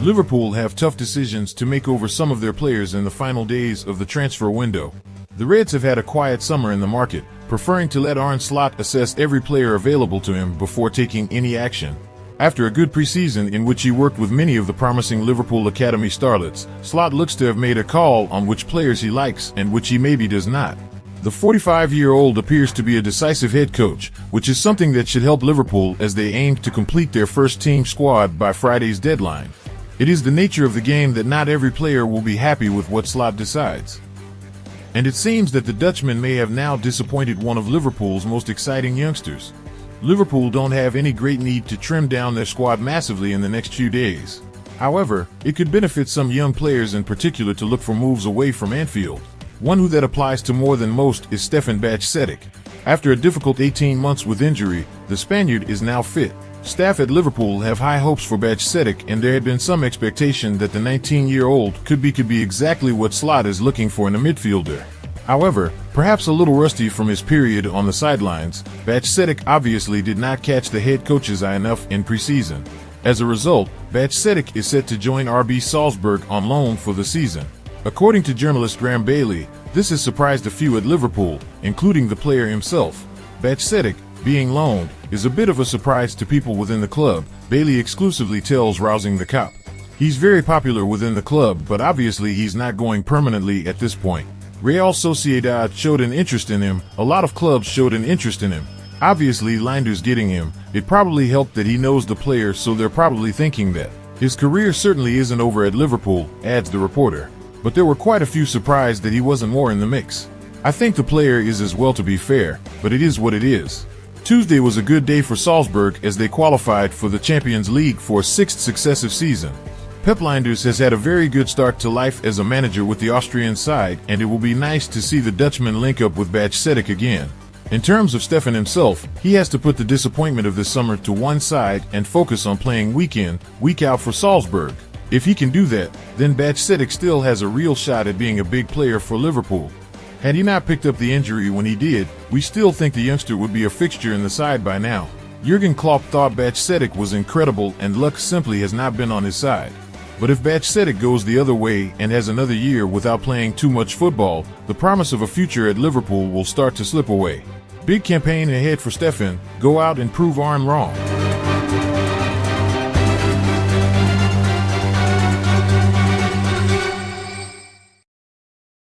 Liverpool have tough decisions to make over some of their players in the final days of the transfer window. The Reds have had a quiet summer in the market, preferring to let Arne Slot assess every player available to him before taking any action. After a good preseason in which he worked with many of the promising Liverpool Academy starlets, Slot looks to have made a call on which players he likes and which he maybe does not. The 45-year-old appears to be a decisive head coach, which is something that should help Liverpool as they aim to complete their first team squad by Friday's deadline. It is the nature of the game that not every player will be happy with what Slot decides. And it seems that the Dutchman may have now disappointed one of Liverpool's most exciting youngsters. Liverpool don't have any great need to trim down their squad massively in the next few days. However, it could benefit some young players in particular to look for moves away from Anfield. One who that applies to more than most is Stefan Bajcetic. After a difficult 18 months with injury, the Spaniard is now fit. Staff at Liverpool have high hopes for Bajcetic, and there had been some expectation that the 19-year-old could be exactly what Slot is looking for in a midfielder. However, perhaps a little rusty from his period on the sidelines, Bajcetic obviously did not catch the head coach's eye enough in preseason. As a result, Bajcetic is set to join RB Salzburg on loan for the season. According to journalist Graham Bailey, this has surprised a few at Liverpool, including the player himself. Bajcetic, being loaned, is a bit of a surprise to people within the club, Bailey exclusively tells Rousing the Cop. He's very popular within the club, but obviously he's not going permanently at this point. Real Sociedad showed an interest in him, a lot of clubs showed an interest in him. Obviously Linder's getting him, it probably helped that he knows the player, so they're probably thinking that his career certainly isn't over at Liverpool, adds the reporter. But there were quite a few surprised that he wasn't more in the mix. I think the player is as well, to be fair, but it is what it is. Tuesday was a good day for Salzburg as they qualified for the Champions League for a sixth successive season. Pep Lijnders has had a very good start to life as a manager with the Austrian side, and it will be nice to see the Dutchman link up with Bajcetic again. In terms of Stefan himself, he has to put the disappointment of this summer to one side and focus on playing week in, week out for Salzburg. If he can do that, then Bajcetic still has a real shot at being a big player for Liverpool. Had he not picked up the injury when he did, we still think the youngster would be a fixture in the side by now. Jurgen Klopp thought Bajcetic was incredible and luck simply has not been on his side. But if Bajcetic goes the other way and has another year without playing too much football, the promise of a future at Liverpool will start to slip away. Big campaign ahead for Stefan. Go out and prove Arne wrong.